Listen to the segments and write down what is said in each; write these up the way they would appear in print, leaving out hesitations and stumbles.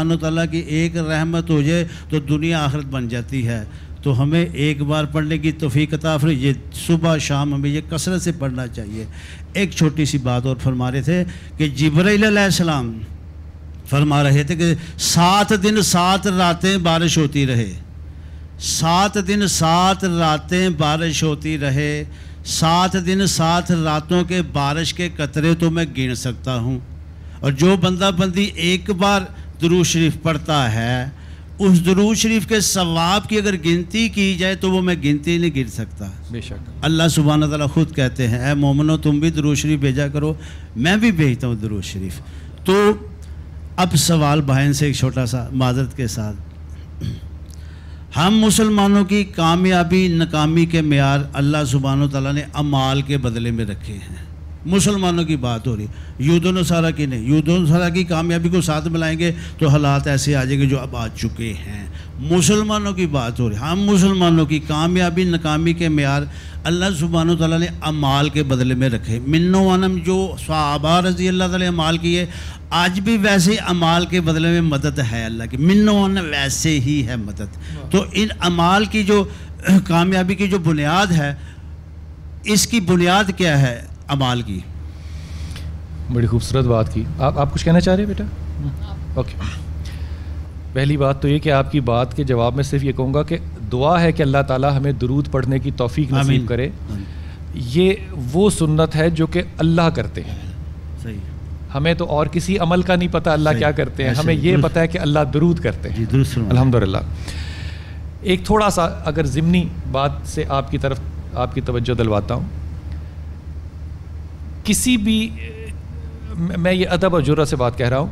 سبحانہ تعالیٰ کی ایک رحمت ہو جائے تو دنیا آخرت بن جاتی ہے. تو ہمیں ایک بار پڑھنے کی توفیق عطا فرمائے. یہ صبح شام ہمیں یہ کثرت سے پڑھنا چاہیے. ایک چھوٹی سی بات اور فرما رہے تھے کہ جبرائیل علیہ السلام فرما رہے تھے کہ 7 دن 7 راتیں بارش ہوتی رہے. 7 دن 7 راتیں بارش ہوتی رہے. 7 دن 7 راتوں کے بارش کے قطرے تو میں گن سکتا ہوں. اور جو بندہ بندی ایک بار درود شریف پڑھتا ہے اس درود شریف کے ثواب کی اگر گنتی کی جائے تو وہ میں گنتی نہیں گر سکتا. بے شک اللہ سبحانہ تعالیٰ خود کہتے ہیں اے مومنو تم بھی درود شریف بھیجا کرو، میں بھی بھیجتا ہوں درود شریف. تو اب سوال بہن سے ایک چھوٹا سا معذرت کے ساتھ، ہم مسلمانوں کی کامیابی ناکامی کے معیار اللہ سبحانہ تعالیٰ نے اعمال کے بدلے میں رکھے ہیں. مسلمانوں کی بات ہو رہی، یہود و نصارہ کی نہیں. یہود و نصارہ کی کامیابی کو ساتھ ملائیں گے تو حالات ایسے آ جائیں گے جو اب آ چکے ہیں. مسلمانوں کی بات ہو رہی، ہم مسلمانوں کی کامیابی ناکامی کے معیار اللہ سبحانہ تعالیٰ نے اعمال کے بدلے میں رکھے. من و غنم جو صحابہ رضی اللہ تعالیٰ اعمال کیے، آج بھی ویسے ہی اعمال کے بدلے میں مدد ہے اللہ کی. من و غنم ویسے ہی ہے مدد. تو ان اعمال کی جو کامیابی کی جو بنیاد ہے، اس کی بنیاد کیا ہے؟ اعمال کی. بڑی خوبصورت بات کی. آپ کچھ کہنا چاہ رہے ہیں بیٹا؟ اوکے. پہلی بات تو یہ کہ آپ کی بات کے جواب میں صرف یہ کہوں گا کہ دعا ہے کہ اللہ تعالیٰ ہمیں درود پڑھنے کی توفیق نصیب کرے. یہ وہ سنت ہے جو کہ اللہ کرتے ہیں. صحیح. ہمیں تو اور کسی عمل کا نہیں پتہ اللہ کیا کرتے ہیں، ہمیں یہ پتہ ہے کہ اللہ درود کرتے ہیں. الحمدللہ. ایک تھوڑا سا اگر ضمنی بات سے آپ کی طرف آپ کی توجہ دلواتا ہوں. کسی بھی، میں یہ ادب اور جرأت سے بات کہہ رہا ہوں،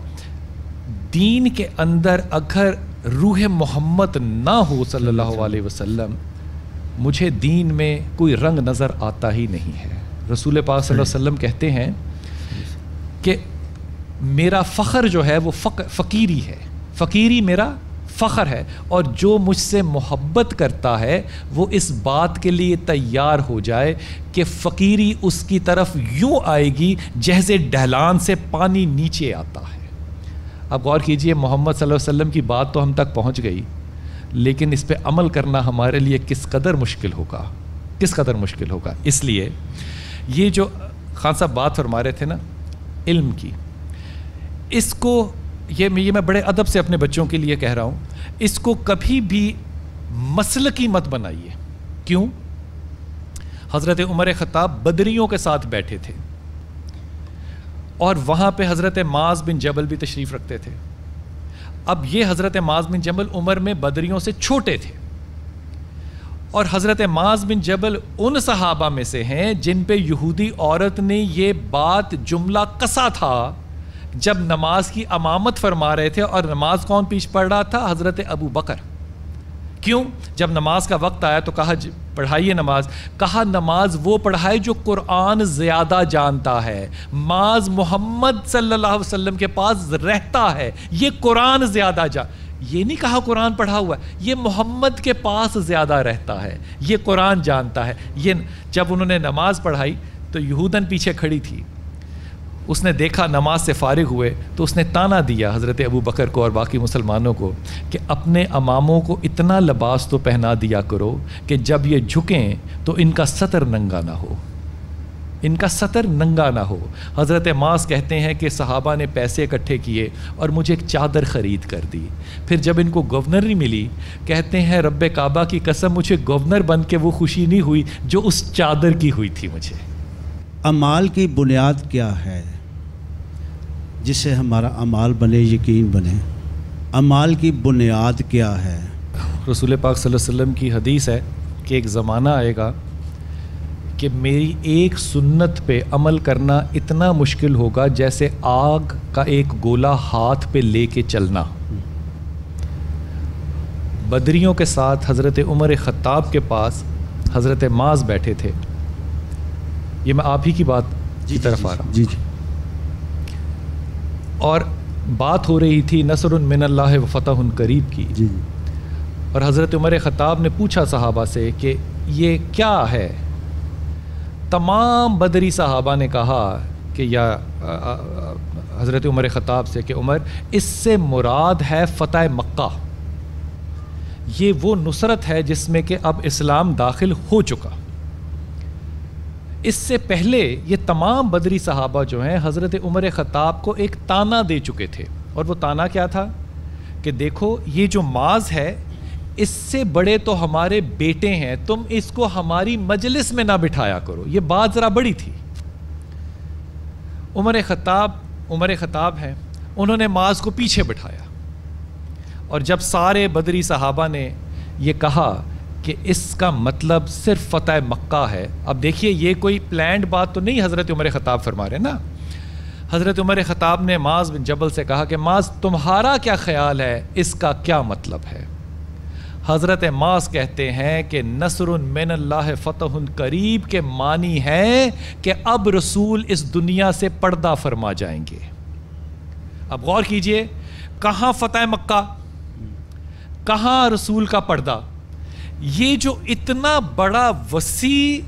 دین کے اندر اگر روح محمد نہ ہو صلی اللہ علیہ وسلم، مجھے دین میں کوئی رنگ نظر آتا ہی نہیں ہے. رسول پاک صلی اللہ علیہ وسلم کہتے ہیں کہ میرا فخر جو ہے وہ فقیری ہے، فقیری میرا فخر ہے، اور جو مجھ سے محبت کرتا ہے وہ اس بات کے لیے تیار ہو جائے کہ فقیری اس کی طرف یوں آئے گی جیسے ڈھلان سے پانی نیچے آتا ہے. اب غور کیجئے، محمد صلی اللہ علیہ وسلم کی بات تو ہم تک پہنچ گئی، لیکن اس پہ عمل کرنا ہمارے لیے کس قدر مشکل ہوگا، کس قدر مشکل ہوگا. اس لیے یہ جو خان صاحب بات فرما رہے تھے نا علم کی، اس کو یہ میں بڑے ادب سے اپنے بچوں کے لیے کہہ رہا ہوں، اس کو کبھی بھی مسلکی مت بنائیے. کیوں؟ حضرت عمر خطاب بدریوں کے ساتھ بیٹھے تھے اور وہاں پہ حضرت معاذ بن جبل بھی تشریف رکھتے تھے. اب یہ حضرت معاذ بن جبل عمر میں بدریوں سے چھوٹے تھے، اور حضرت معاذ بن جبل ان صحابہ میں سے ہیں جن پہ یہودی عورت نے یہ بات جملہ کسا تھا جب نماز کی امامت فرما رہے تھے. اور نماز کون پیش پڑھ رہا تھا؟ حضرت ابو بکر. کیوں؟ جب نماز کا وقت آیا تو کہا پڑھائیے نماز. کہا نماز وہ پڑھائے جو قرآن زیادہ جانتا ہے. معاذ محمد صلی اللہ علیہ وسلم کے پاس رہتا ہے، یہ قرآن زیادہ یہ نہیں کہا قرآن پڑھا ہوا ہے، یہ محمد کے پاس زیادہ رہتا ہے، یہ قرآن جانتا ہے. یہ جب انہوں نے نماز پڑھائی تو یہودن پیچھے کھڑی تھی، اس نے دیکھا نماز سے فارغ ہوئے تو اس نے تانا دیا حضرت ابو بکر کو اور باقی مسلمانوں کو کہ اپنے اماموں کو اتنا لباس تو پہنا دیا کرو کہ جب یہ جھکیں تو ان کا سطر ننگا نہ ہو، ان کا سطر ننگا نہ ہو. حضرت معاذ کہتے ہیں کہ صحابہ نے پیسے اکٹھے کیے اور مجھے ایک چادر خرید کر دی. پھر جب ان کو گورنری ملی، کہتے ہیں رب کعبہ کی قسم مجھے گورنر بن کے وہ خوشی نہیں ہوئی جو اس چادر کی ہوئی تھی مجھے. اعمال کی بنیاد کیا ہے جس سے ہمارا اعمال بنے، یقین بنے؟ اعمال کی بنیاد کیا ہے؟ رسول پاک صلی اللہ علیہ وسلم کی حدیث ہے کہ ایک زمانہ آئے گا کہ میری ایک سنت پہ عمل کرنا اتنا مشکل ہوگا جیسے آگ کا ایک گولا ہاتھ پہ لے کے چلنا. بدریوں کے ساتھ حضرت عمر خطاب کے پاس حضرت معاذ بیٹھے تھے. یہ میں آپ ہی کی بات کی طرف آ رہا ہوں. جی جی. اور بات ہو رہی تھی نصر من اللہ و فتح قریب کی. جی. اور حضرت عمر خطاب نے پوچھا صحابہ سے کہ یہ کیا ہے؟ تمام بدری صحابہ نے کہا کہ یا حضرت عمر خطاب سے کہ عمر اس سے مراد ہے فتح مکہ، یہ وہ نصرت ہے جس میں کہ اب اسلام داخل ہو چکا۔ اس سے پہلے یہ تمام بدری صحابہ جو ہیں حضرت عمر خطاب کو ایک تانا دے چکے تھے، اور وہ تانا کیا تھا کہ دیکھو یہ جو معاذ ہے اس سے بڑے تو ہمارے بیٹے ہیں، تم اس کو ہماری مجلس میں نہ بٹھایا کرو۔ یہ بات ذرا بڑی تھی۔ عمر خطاب ہیں، انہوں نے معاذ کو پیچھے بٹھایا، اور جب سارے بدری صحابہ نے یہ کہا کہ اس کا مطلب صرف فتح مکہ ہے، اب دیکھیے یہ کوئی پلانڈ بات تو نہیں حضرت عمر خطاب فرما رہے نا۔ حضرت عمر خطاب نے معاذ بن جبل سے کہا کہ معاذ تمہارا کیا خیال ہے، اس کا کیا مطلب ہے؟ حضرت معاذ کہتے ہیں کہ نصر من اللہ فتح قریب کے معنی ہے کہ اب رسول اس دنیا سے پردہ فرما جائیں گے۔ اب غور کیجئے، کہاں فتح مکہ، کہاں رسول کا پردہ؟ یہ جو اتنا بڑا وسیع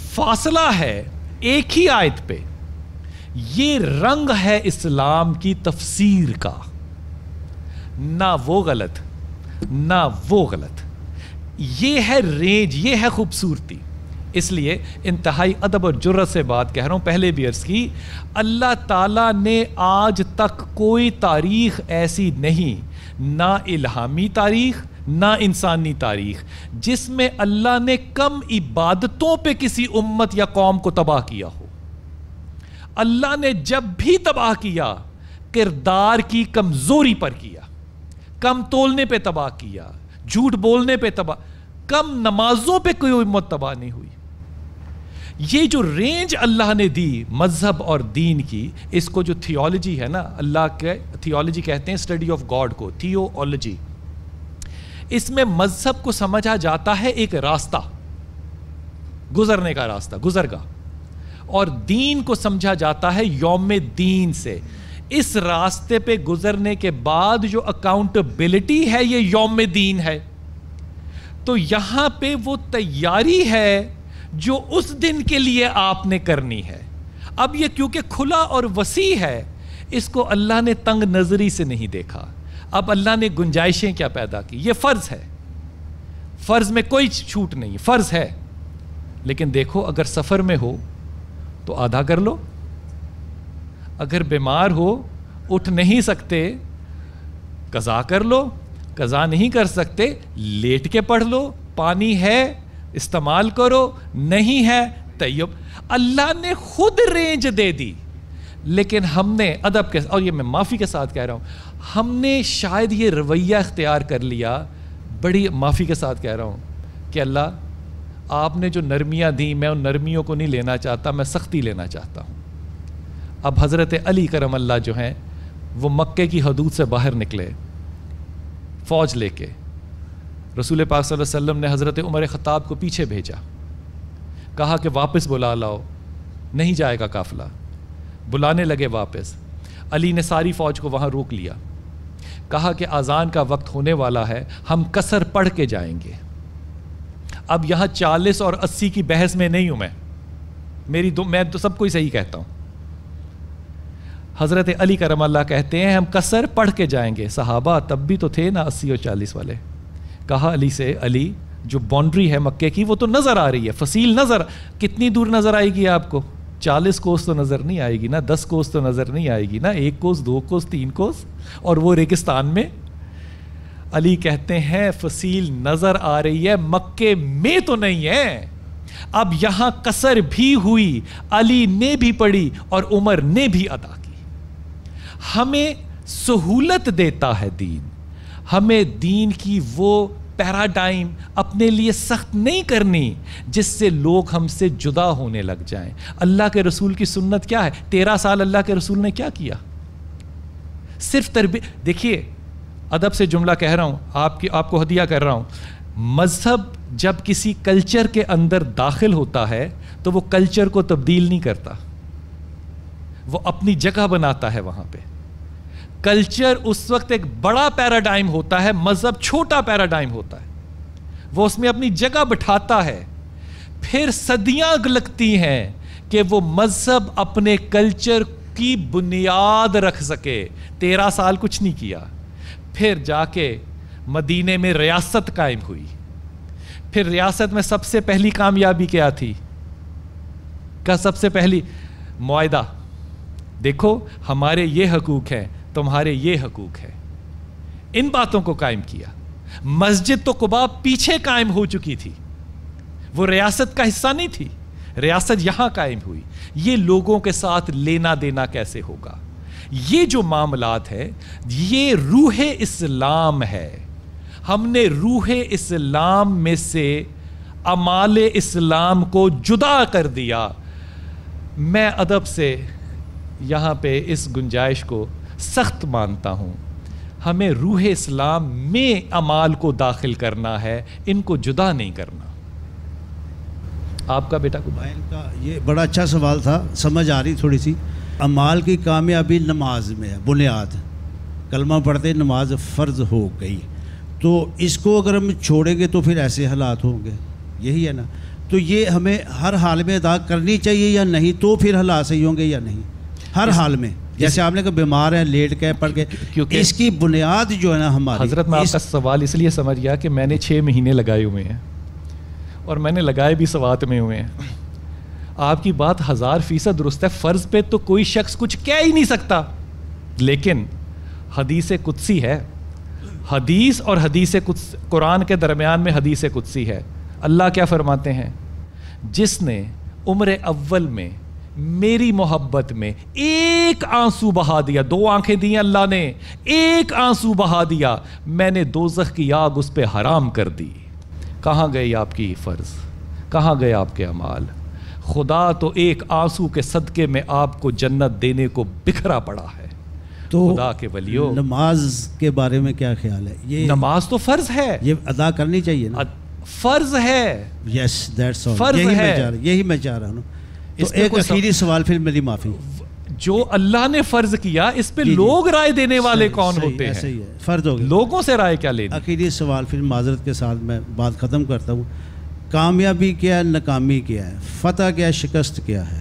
فاصلہ ہے ایک ہی آیت پہ، یہ رنگ ہے اسلام کی تفسیر کا، نہ وہ غلط نہ وہ غلط، یہ ہے رینج، یہ ہے خوبصورتی۔ اس لیے انتہائی ادب اور جرت سے بات کہہ رہا ہوں، پہلے بھی عرض کی، اللہ تعالیٰ نے آج تک کوئی تاریخ ایسی نہیں، نہ الہامی تاریخ نہ انسانی تاریخ، جس میں اللہ نے کم عبادتوں پہ کسی امت یا قوم کو تباہ کیا ہو۔ اللہ نے جب بھی تباہ کیا کردار کی کمزوری پر کیا، کم تولنے پہ تباہ کیا، جھوٹ بولنے پہ تباہ، کم نمازوں پہ کوئی امت تباہ نہیں ہوئی۔ یہ جو رینج اللہ نے دی مذہب اور دین کی، اس کو جو تھیولوجی ہے نا، اللہ کے تھیولوجی کہتے ہیں اسٹڈی آف گاڈ کو، تھیولوجی، اس میں مذہب کو سمجھا جاتا ہے ایک راستہ، گزرنے کا راستہ، گزرگاہ، اور دین کو سمجھا جاتا ہے یوم دین سے۔ اس راستے پہ گزرنے کے بعد جو اکاؤنٹیبلٹی ہے یہ یوم دین ہے۔ تو یہاں پہ وہ تیاری ہے جو اس دن کے لیے آپ نے کرنی ہے۔ اب یہ کیونکہ کھلا اور وسیع ہے، اس کو اللہ نے تنگ نظری سے نہیں دیکھا۔ اب اللہ نے گنجائشیں کیا پیدا کی؟ یہ فرض ہے، فرض میں کوئی چھوٹ نہیں، فرض ہے، لیکن دیکھو اگر سفر میں ہو تو آدھا کر لو، اگر بیمار ہو اٹھ نہیں سکتے قضا کر لو، قضا نہیں کر سکتے لیٹ کے پڑھ لو، پانی ہے استعمال کرو، نہیں ہے طیب۔ اللہ نے خود رینج دے دی، لیکن ہم نے ادب کے، اور یہ میں معافی کے ساتھ کہہ رہا ہوں، ہم نے شاید یہ رویہ اختیار کر لیا، بڑی معافی کے ساتھ کہہ رہا ہوں کہ اللہ آپ نے جو نرمیاں دیں میں ان نرمیوں کو نہیں لینا چاہتا، میں سختی لینا چاہتا ہوں۔ اب حضرت علی کرم اللہ جو ہیں وہ مکے کی حدود سے باہر نکلے فوج لے کے، رسول پاک صلی اللہ علیہ وسلم نے حضرت عمر خطاب کو پیچھے بھیجا، کہا کہ واپس بلا لاؤ، نہیں جائے گا قافلہ، بلانے لگے واپس۔ علی نے ساری فوج کو وہاں روک لیا، کہا کہ اذان کا وقت ہونے والا ہے، ہم قصر پڑھ کے جائیں گے۔ اب یہاں 40 اور 80 کی بحث میں نہیں ہوں میں تو سب کو ہی صحیح کہتا ہوں۔ حضرت علی کرم اللہ کہتے ہیں ہم قصر پڑھ کے جائیں گے۔ صحابہ تب بھی تو تھے نا 80 اور 40 والے۔ کہا علی سے، علی جو باؤنڈری ہے مکے کی وہ تو نظر آ رہی ہے، فصیل نظر، کتنی دور نظر آئے گی آپ کو؟ 40 کوس تو نظر نہیں آئے گی نا، 10 کوس تو نظر نہیں آئے گی نا، 1 کوس 2 کوس 3 کوس، اور وہ ریگستان میں۔ علی کہتے ہیں فصیل نظر آ رہی ہے، مکے میں تو نہیں ہے۔ اب یہاں قصر بھی ہوئی، علی نے بھی پڑھی اور عمر نے بھی ادا کی۔ ہمیں سہولت دیتا ہے دین، ہمیں دین کی وہ پیراڈائم اپنے لیے سخت نہیں کرنی جس سے لوگ ہم سے جدا ہونے لگ جائیں۔ اللہ کے رسول کی سنت کیا ہے؟ 13 سال اللہ کے رسول نے کیا کیا؟ صرف تربیت۔ دیکھیے ادب سے جملہ کہہ رہا ہوں، آپ کو ہدیہ کر رہا ہوں، مذہب جب کسی کلچر کے اندر داخل ہوتا ہے تو وہ کلچر کو تبدیل نہیں کرتا، وہ اپنی جگہ بناتا ہے وہاں پہ۔ کلچر اس وقت ایک بڑا پیراڈائم ہوتا ہے، مذہب چھوٹا پیراڈائم ہوتا ہے، وہ اس میں اپنی جگہ بٹھاتا ہے۔ پھر صدیاں لگتی ہیں کہ وہ مذہب اپنے کلچر کی بنیاد رکھ سکے. 13 سال کچھ نہیں کیا. پھر جا کے مدینے میں ریاست قائم ہوئی. پھر ریاست میں سب سے پہلی کامیابی کیا تھی؟ سب سے پہلی معاہدہ. دیکھو ہمارے یہ حقوق ہیں, تمہارے یہ حقوق ہیں. ان باتوں کو قائم کیا. مسجد تو قباء پیچھے قائم ہو چکی تھی, وہ ریاست کا حصہ نہیں تھی. ریاست یہاں قائم ہوئی. یہ لوگوں کے ساتھ لینا دینا کیسے ہوگا؟ یہ جو معاملات ہے یہ روح اسلام ہے. ہم نے روح اسلام میں سے اعمال اسلام کو جدا کر دیا. میں ادب سے یہاں پہ اس گنجائش کو سخت مانتا ہوں. ہمیں روح اسلام میں اعمال کو داخل کرنا ہے, ان کو جدا نہیں کرنا. آپ کا بیٹا کو کا یہ بڑا اچھا سوال تھا, سمجھ آ رہی تھوڑی سی. اعمال کی کامیابی نماز میں ہے, بنیاد. کلمہ پڑھتے نماز فرض ہو گئی, تو اس کو اگر ہم چھوڑیں گے تو پھر ایسے حالات ہوں گے. یہی ہے نا. تو یہ ہمیں ہر حال میں ادا کرنی چاہیے یا نہیں؟ تو پھر حالات صحیح ہوں گے یا نہیں؟ ہر حال میں. جیسے آپ نے کہا بیمار ہیں, لیٹ کے پڑھ کے, کیونکہ اس کی بنیاد جو ہے نا ہماری. حضرت میں آپ کا سوال اس لیے سمجھ گیا کہ میں نے 6 مہینے لگائے ہوئے ہیں, اور میں نے لگائے بھی سوات میں ہوئے ہیں. آپ کی بات 1000% درست ہے. فرض پہ تو کوئی شخص کچھ کہہ ہی نہیں سکتا, لیکن حدیث قدسی ہے. حدیث اور حدیث قرآن کے درمیان میں حدیث قدسی ہے. اللہ کیا فرماتے ہیں؟ جس نے عمر اول میں میری محبت میں ایک آنسو بہا دیا, 2 آنکھیں دی اللہ نے, ایک آنسو بہا دیا, میں نے دوزخ کی آگ اس پہ حرام کر دی. کہاں گئے آپ کی فرض؟ کہاں گئے آپ کے اعمال؟ خدا تو ایک آنسو کے صدقے میں آپ کو جنت دینے کو بکھرا پڑا ہے. تو خدا کے ولیو, نماز کے بارے میں کیا خیال ہے؟ یہ نماز تو فرض ہے, یہ ادا کرنی چاہیے نا. فرض ہے. Yes that's all. فرض ہے. یہی میں چاہ رہا ہوں. تو ایک آخری سوال, پھر میری معافی. جو اللہ نے فرض کیا اس پہ لوگ رائے دینے والے کون ہوتے ہیں؟ صحیح ہے, فرض ہو گیا. لوگوں سے رائے کیا لینی؟ آخری سوال پھر معذرت کے ساتھ میں بات ختم کرتا ہوں. کامیابی کیا ہے, ناکامی کیا ہے, فتح کیا ہے, شکست کیا ہے؟